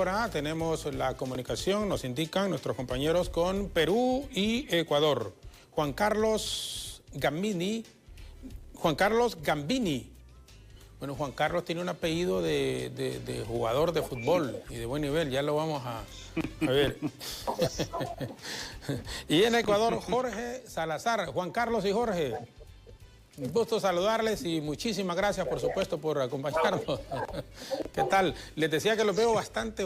Ahora tenemos la comunicación, nos indican nuestros compañeros, con Perú y Ecuador. Juan Carlos Gambini. Bueno, Juan Carlos tiene un apellido de jugador de fútbol y de buen nivel, ya lo vamos a ver. Y en Ecuador, Jorge Salazar. Juan Carlos y Jorge, un gusto saludarles y muchísimas gracias, por supuesto, por acompañarnos. ¿Qué tal? Les decía que los veo bastante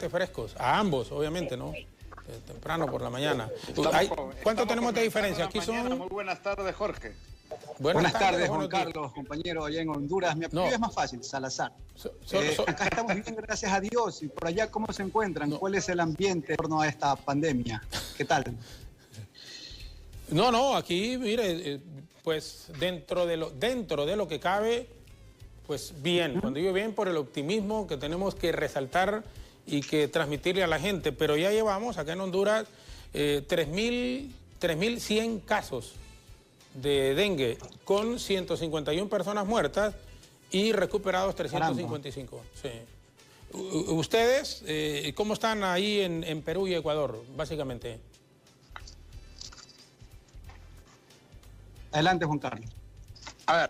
frescos. A ambos, obviamente, ¿no? Temprano por la mañana. ¿Cuánto tenemos de diferencia? Aquí son... Muy buenas tardes, Jorge. Buenas tardes, Juan Carlos, compañero, allá en Honduras. Mi apellido es más fácil, Salazar. Acá estamos bien, gracias a Dios. ¿Y por allá cómo se encuentran? ¿Cuál es el ambiente en torno a esta pandemia? ¿Qué tal? Aquí, mire, pues dentro de lo que cabe, pues bien. Cuando digo bien, por el optimismo que tenemos que resaltar y que transmitirle a la gente. Pero ya llevamos acá en Honduras 3.100 casos de dengue, con 151 personas muertas y recuperados 355. Sí. ¿Ustedes cómo están ahí en Perú y Ecuador, básicamente? Adelante, Juan Carlos. A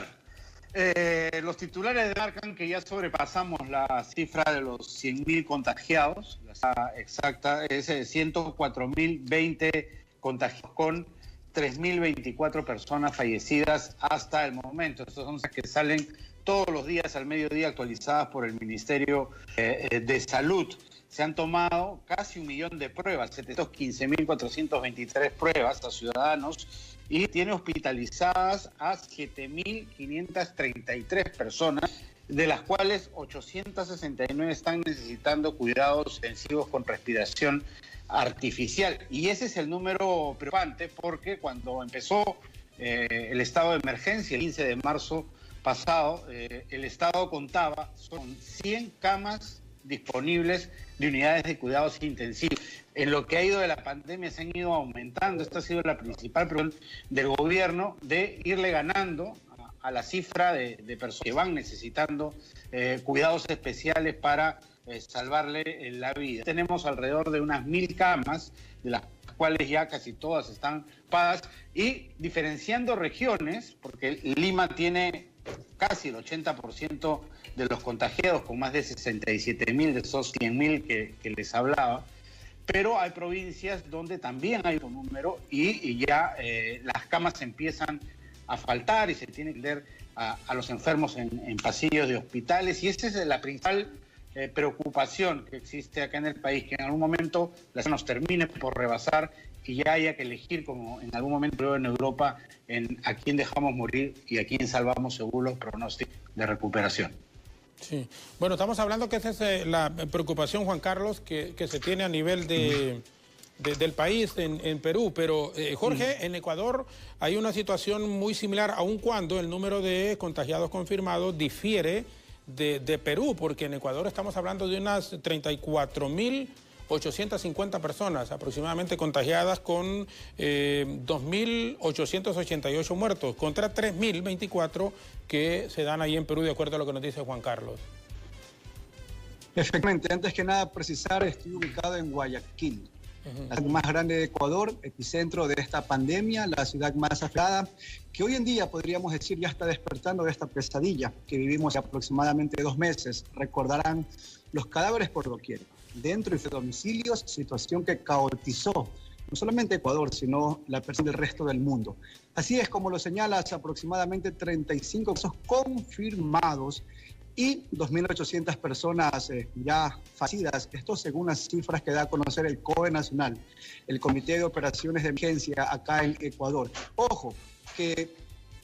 ver, los titulares marcan que ya sobrepasamos la cifra de los 100.000 contagiados. La exacta es 104.020 contagiados con 3.024 personas fallecidas hasta el momento. Estas son las que salen todos los días al mediodía, actualizadas por el Ministerio de Salud. Se han tomado casi 1 millón de pruebas, 715.423 pruebas a ciudadanos, y tiene hospitalizadas a 7.533 personas, de las cuales 869 están necesitando cuidados intensivos con respiración artificial. Y ese es el número preocupante, porque cuando empezó el estado de emergencia, el 15 de marzo pasado, el estado contaba con 100 camas disponibles de unidades de cuidados intensivos. En lo que ha ido de la pandemia se han ido aumentando. Esta ha sido la principal preocupación del gobierno, de irle ganando a la cifra de personas que van necesitando cuidados especiales para salvarle la vida. Tenemos alrededor de unas 1.000 camas, de las cuales ya casi todas están ocupadas, y diferenciando regiones, porque Lima tiene casi el 80% de los contagiados, con más de 67.000 de esos 100.000 que les hablaba, pero hay provincias donde también hay un número y ya las camas empiezan a faltar y se tiene que atender a los enfermos en pasillos de hospitales, y esa es la principal preocupación que existe acá en el país, que en algún momento las nos termine por rebasar y ya haya que elegir, como en algún momento en Europa, a quién dejamos morir y a quién salvamos según los pronósticos de recuperación. Sí, bueno, estamos hablando que esa es la preocupación, Juan Carlos, que se tiene a nivel del país en Perú, pero Jorge, en Ecuador hay una situación muy similar, aun cuando el número de contagiados confirmados difiere de Perú, porque en Ecuador estamos hablando de unas 34.850 personas aproximadamente contagiadas, con 2.888 muertos, contra 3.024 que se dan ahí en Perú, de acuerdo a lo que nos dice Juan Carlos. Efectivamente, antes que nada precisar, estoy ubicado en Guayaquil, la ciudad más grande de Ecuador, epicentro de esta pandemia, la ciudad más afectada, que hoy en día podríamos decir ya está despertando de esta pesadilla que vivimos hace aproximadamente 2 meses. Recordarán los cadáveres por doquier, dentro y fuera de domicilios, situación que caotizó no solamente Ecuador, sino la percepción del resto del mundo. Así es, como lo señalas, aproximadamente 35 casos confirmados y 2.800 personas ya fallecidas. Esto según las cifras que da a conocer el COE Nacional, el Comité de Operaciones de Emergencia acá en Ecuador. Ojo, que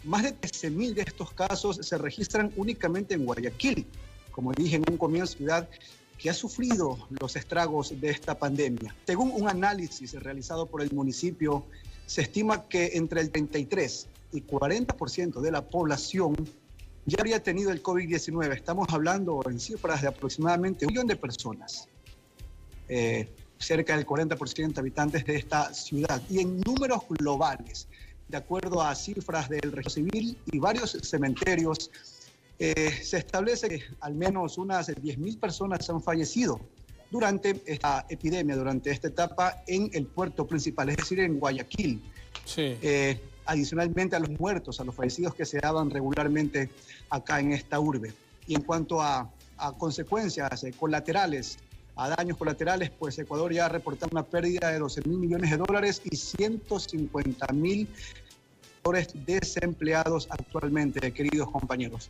más de 13.000 de estos casos se registran únicamente en Guayaquil, como dije en un comienzo, ciudad que ha sufrido los estragos de esta pandemia. Según un análisis realizado por el municipio, se estima que entre el 33 y 40% de la población ya habría tenido el COVID-19. Estamos hablando en cifras de aproximadamente 1 millón de personas, cerca del 40% de habitantes de esta ciudad. Y en números globales, de acuerdo a cifras del Registro Civil y varios cementerios, se establece que al menos unas 10.000 personas han fallecido durante esta epidemia, durante esta etapa en el puerto principal, es decir, en Guayaquil. Sí. Adicionalmente a los muertos, a los fallecidos que se daban regularmente acá en esta urbe. Y en cuanto a consecuencias colaterales, a daños colaterales, pues Ecuador ya ha reportado una pérdida de 12.000 millones de dólares y 150.000 desempleados actualmente, queridos compañeros.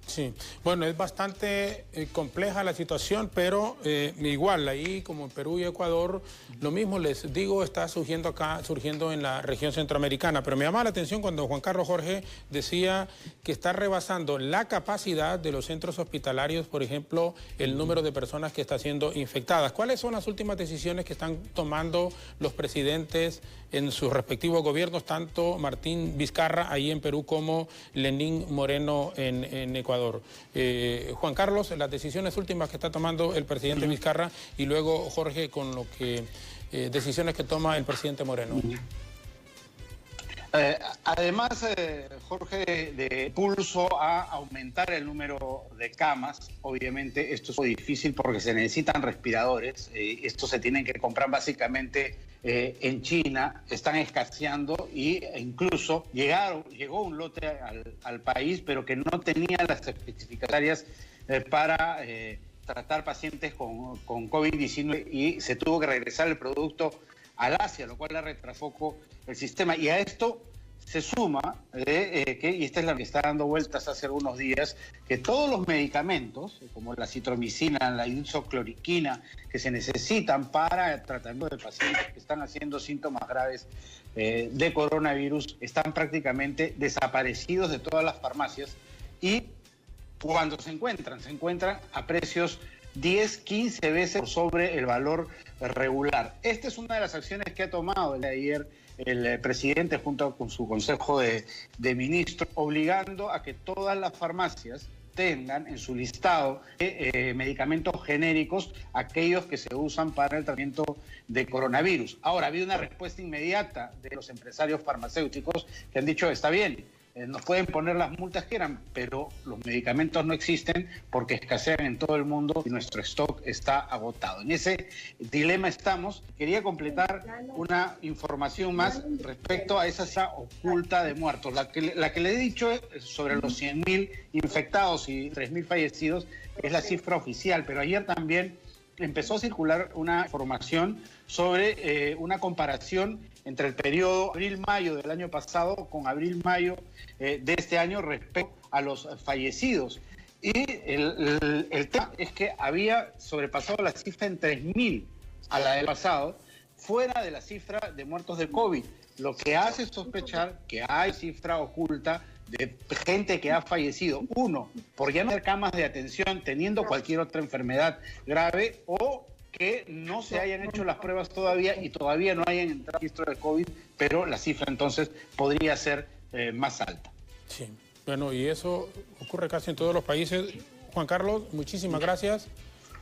Sí, bueno, es bastante compleja la situación, pero igual ahí como en Perú y Ecuador, lo mismo les digo, está surgiendo en la región centroamericana, pero me llama la atención cuando Juan Carlos Jorge decía que está rebasando la capacidad de los centros hospitalarios, por ejemplo, el número de personas que están siendo infectadas. ¿Cuáles son las últimas decisiones que están tomando los presidentes en sus respectivos gobiernos, tanto Martín Vizcarra ahí en Perú como Lenín Moreno en Ecuador? Juan Carlos, las decisiones últimas que está tomando el presidente Vizcarra y luego Jorge con lo que decisiones que toma el presidente Moreno. Además, Jorge, de pulso a aumentar el número de camas. Obviamente esto es muy difícil porque se necesitan respiradores. Estos se tienen que comprar básicamente en China, están escaseando e incluso llegó un lote al país, pero que no tenía las especificatorias para tratar pacientes con COVID-19 y se tuvo que regresar el producto al Asia, lo cual le retrasó el sistema. Y a esto se suma, y esta es la que está dando vueltas hace algunos días, que todos los medicamentos, como la citromicina, la isocloriquina, que se necesitan para el tratamiento de pacientes que están haciendo síntomas graves de coronavirus, están prácticamente desaparecidos de todas las farmacias y cuando se encuentran a precios 10, 15 veces por sobre el valor regular. Esta es una de las acciones que ha tomado el día de ayer el presidente junto con su consejo de ministros, obligando a que todas las farmacias tengan en su listado medicamentos genéricos, aquellos que se usan para el tratamiento de coronavirus. Ahora, ha habido una respuesta inmediata de los empresarios farmacéuticos que han dicho, está bien, nos pueden poner las multas que quieran, pero los medicamentos no existen porque escasean en todo el mundo y nuestro stock está agotado. En ese dilema estamos. Quería completar una información más respecto a esa cifra oculta de muertos. La que le he dicho sobre los 100.000 infectados y 3.000 fallecidos es la cifra oficial, pero ayer también empezó a circular una información sobre una comparación entre el periodo abril-mayo del año pasado con abril-mayo de este año respecto a los fallecidos. Y el tema es que había sobrepasado la cifra en 3.000 a la del pasado, fuera de la cifra de muertos de COVID, lo que hace sospechar que hay cifra oculta de gente que ha fallecido, uno, por ya no tener camas de atención teniendo cualquier otra enfermedad grave, o que no se hayan hecho las pruebas todavía y todavía no hayan entrado al registro de COVID, pero la cifra entonces podría ser más alta. Sí, bueno, y eso ocurre casi en todos los países. Juan Carlos, muchísimas gracias.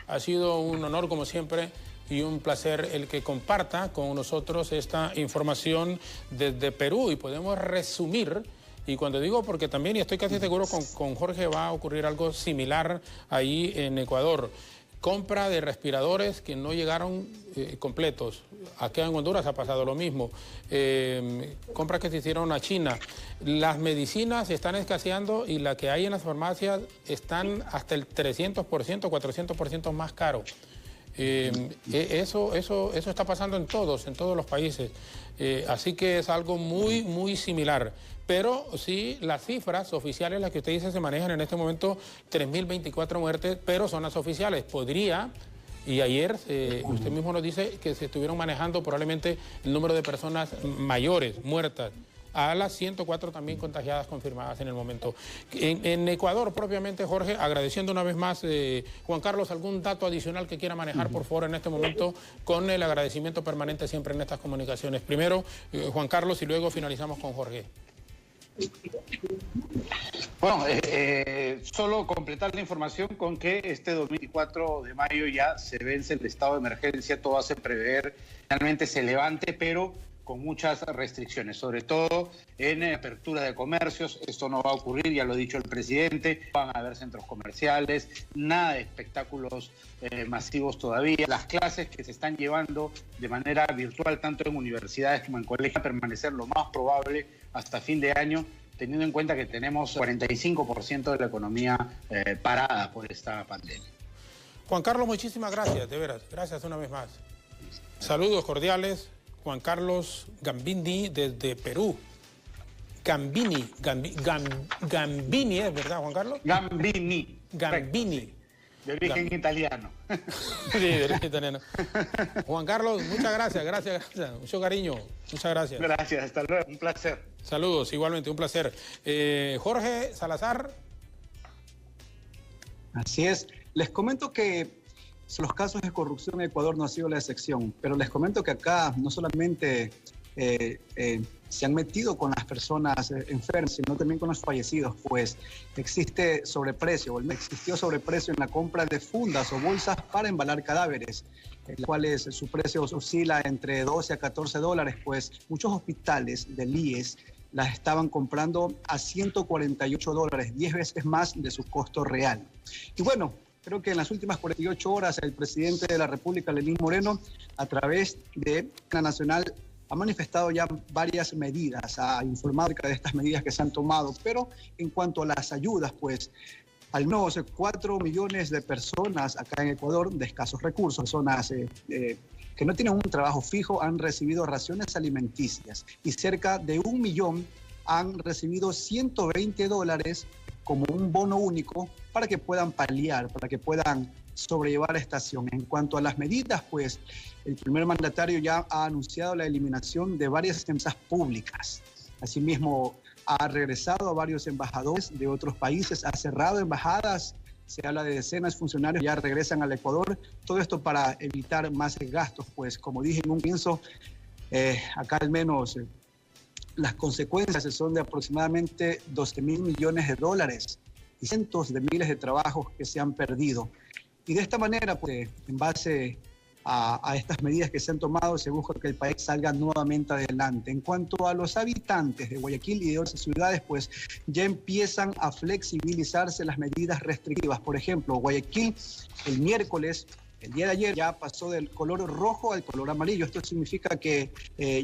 Ha sido un honor, como siempre, y un placer el que comparta con nosotros esta información desde Perú. Y podemos resumir, y cuando digo porque también, y estoy casi seguro con Jorge, va a ocurrir algo similar ahí en Ecuador. Compra de respiradores que no llegaron completos. Aquí en Honduras ha pasado lo mismo. Compras que se hicieron a China. Las medicinas están escaseando y la que hay en las farmacias están hasta el 300%, 400% más caro. Eso está pasando en todos los países. Así que es algo muy similar. Pero sí, las cifras oficiales, las que usted dice, se manejan en este momento 3.024 muertes, pero son las oficiales. Podría, y ayer usted mismo nos dice que se estuvieron manejando probablemente el número de personas mayores, muertas, a las 104 también contagiadas confirmadas en el momento. En Ecuador, propiamente, Jorge, agradeciendo una vez más, Juan Carlos, algún dato adicional que quiera manejar, por favor, en este momento, con el agradecimiento permanente siempre en estas comunicaciones. Primero, Juan Carlos, y luego finalizamos con Jorge. Bueno, solo completar la información con que este 24 de mayo ya se vence el estado de emergencia, todo hace prever, finalmente se levante, pero con muchas restricciones, sobre todo en apertura de comercios. Esto no va a ocurrir, ya lo ha dicho el presidente, van a haber centros comerciales, nada de espectáculos masivos todavía. Las clases que se están llevando de manera virtual, tanto en universidades como en colegios, van a permanecer lo más probable hasta fin de año, teniendo en cuenta que tenemos 45% de la economía parada por esta pandemia. Juan Carlos, muchísimas gracias, de veras. Gracias una vez más. Saludos cordiales. Juan Carlos Gambini desde Perú. Gambini es verdad, Juan Carlos. Gambini. De origen italiano. Sí, de origen italiano. Juan Carlos, muchas gracias, mucho cariño, muchas gracias. Gracias, hasta luego, un placer. Saludos, igualmente, un placer. Jorge Salazar. Así es. Les comento que los casos de corrupción en Ecuador no ha sido la excepción, pero les comento que acá no solamente se han metido con las personas enfermas, sino también con los fallecidos, pues existió sobreprecio en la compra de fundas o bolsas para embalar cadáveres, en las cuales su precio oscila entre 12 a 14 dólares, pues muchos hospitales del IES las estaban comprando a 148 dólares, 10 veces más de su costo real. Y bueno, creo que en las últimas 48 horas el presidente de la República, Lenín Moreno, a través de la Nacional, ha manifestado ya varias medidas, ha informado acerca de estas medidas que se han tomado, pero en cuanto a las ayudas, pues al menos 4 millones de personas acá en Ecuador de escasos recursos, personas que no tienen un trabajo fijo, han recibido raciones alimenticias y cerca de 1 millón han recibido 120 dólares como un bono único para que puedan paliar, para que puedan sobrellevar esta acción. En cuanto a las medidas, pues el primer mandatario ya ha anunciado la eliminación de varias empresas públicas. Asimismo, ha regresado a varios embajadores de otros países, ha cerrado embajadas, se habla de decenas de funcionarios que ya regresan al Ecuador. Todo esto para evitar más gastos, pues como dije en un comienzo, acá al menos las consecuencias son de aproximadamente 12.000 millones de dólares y cientos de miles de trabajos que se han perdido. Y de esta manera, pues, en base a estas medidas que se han tomado, se busca que el país salga nuevamente adelante. En cuanto a los habitantes de Guayaquil y de otras ciudades, pues ya empiezan a flexibilizarse las medidas restrictivas. Por ejemplo, Guayaquil el miércoles, el día de ayer, ya pasó del color rojo al color amarillo. Esto significa que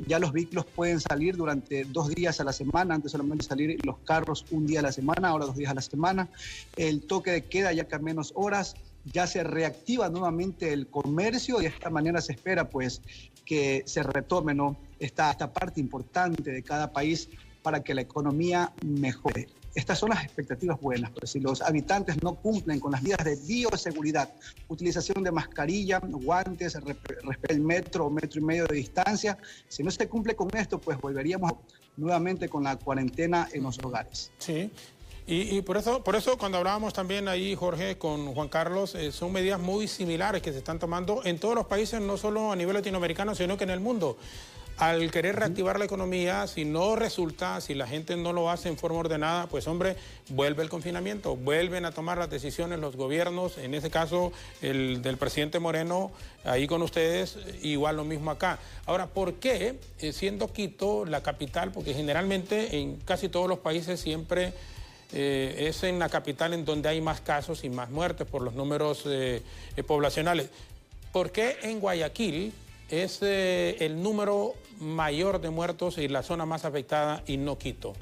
ya los vehículos pueden salir durante 2 días a la semana. Antes solamente salir los carros un día a la semana, ahora 2 días a la semana. El toque de queda ya que a menos horas. Ya se reactiva nuevamente el comercio y de esta manera se espera pues que se retome, ¿no?, esta parte importante de cada país para que la economía mejore. Estas son las expectativas buenas, pues si los habitantes no cumplen con las medidas de bioseguridad, utilización de mascarilla, guantes, respetar el metro o metro y medio de distancia, si no se cumple con esto, pues volveríamos nuevamente con la cuarentena en los hogares. Sí. Y por eso cuando hablábamos también ahí, Jorge, con Juan Carlos, son medidas muy similares que se están tomando en todos los países, no solo a nivel latinoamericano, sino que en el mundo. Al querer reactivar la economía, si no resulta, si la gente no lo hace en forma ordenada, pues hombre, vuelve el confinamiento, vuelven a tomar las decisiones los gobiernos, en ese caso el del presidente Moreno, ahí con ustedes, igual lo mismo acá. Ahora, ¿por qué, siendo Quito la capital? Porque generalmente en casi todos los países siempre es en la capital en donde hay más casos y más muertes por los números poblacionales. ¿Por qué en Guayaquil es el número mayor de muertos y la zona más afectada y no Quito?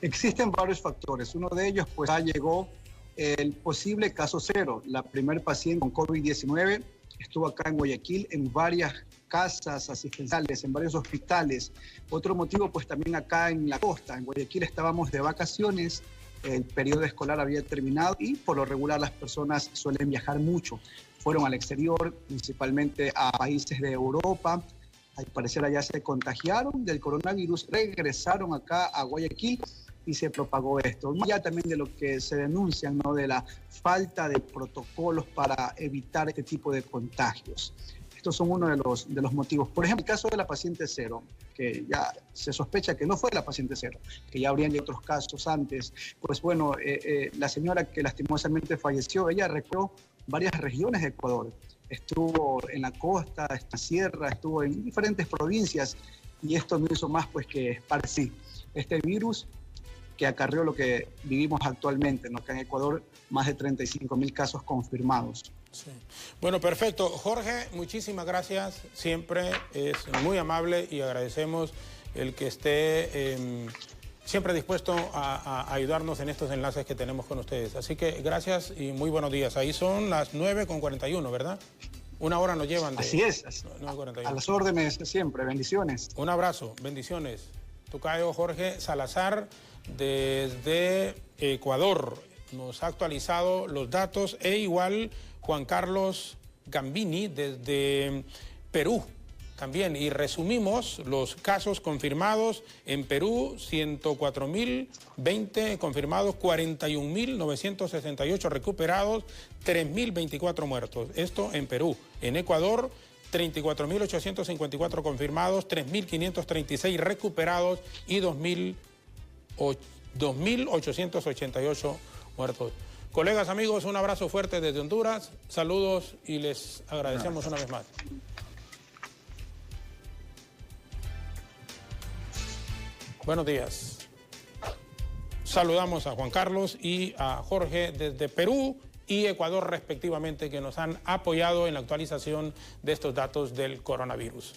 Existen varios factores. Uno de ellos, pues, llegó el posible caso cero. La primer paciente con COVID-19 estuvo acá en Guayaquil en varias casas asistenciales, en varios hospitales. Otro motivo, pues también acá en la costa, en Guayaquil estábamos de vacaciones, el periodo escolar había terminado y por lo regular las personas suelen viajar mucho. Fueron al exterior, principalmente a países de Europa. Al parecer allá se contagiaron del coronavirus, regresaron acá a Guayaquil y se propagó esto. Ya también de lo que se denuncian, ¿no?, de la falta de protocolos para evitar este tipo de contagios. Estos son uno de los motivos. Por ejemplo, el caso de la paciente cero, que ya se sospecha que no fue la paciente cero, que ya habrían otros casos antes. Pues bueno, la señora que lastimosamente falleció, ella recorrió varias regiones de Ecuador. estuvo en la costa, en la sierra, estuvo en diferentes provincias, y esto no hizo más pues que esparcir este virus que acarreó lo que vivimos actualmente, ¿no? Que en Ecuador más de 35.000 casos confirmados. Sí. Bueno, perfecto. Jorge, muchísimas gracias. Siempre es muy amable y agradecemos el que esté siempre dispuesto a ayudarnos en estos enlaces que tenemos con ustedes. Así que gracias y muy buenos días. Ahí son las 9:41, ¿verdad? Una hora nos llevan. Así es. 9:41. A las órdenes siempre. Bendiciones. Un abrazo. Bendiciones. Tocayo Jorge Salazar desde Ecuador. Nos ha actualizado los datos, e igual Juan Carlos Gambini desde Perú también. Y resumimos los casos confirmados en Perú: 104.020 confirmados, 41.968 recuperados, 3.024 muertos. Esto en Perú. En Ecuador, 34.854 confirmados, 3.536 recuperados y 2.888 muertos. Colegas, amigos, un abrazo fuerte desde Honduras, saludos y les agradecemos una vez más. Buenos días. Saludamos a Juan Carlos y a Jorge desde Perú y Ecuador respectivamente, que nos han apoyado en la actualización de estos datos del coronavirus.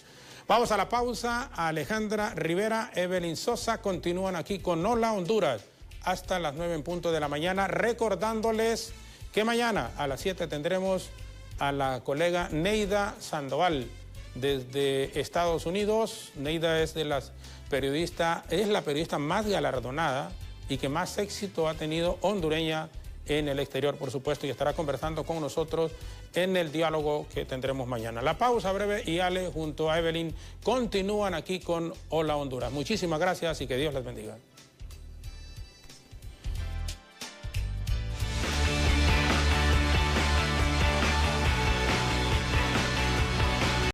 Vamos a la pausa. Alejandra Rivera, Evelyn Sosa continúan aquí con Hola Honduras hasta las 9 en punto de la mañana, recordándoles que mañana a las 7 tendremos a la colega Neida Sandoval desde Estados Unidos. Neida es la periodista más galardonada y que más éxito ha tenido hondureña en el exterior, por supuesto, y estará conversando con nosotros en el diálogo que tendremos mañana. La pausa breve y Ale junto a Evelyn continúan aquí con Hola Honduras. Muchísimas gracias y que Dios les bendiga.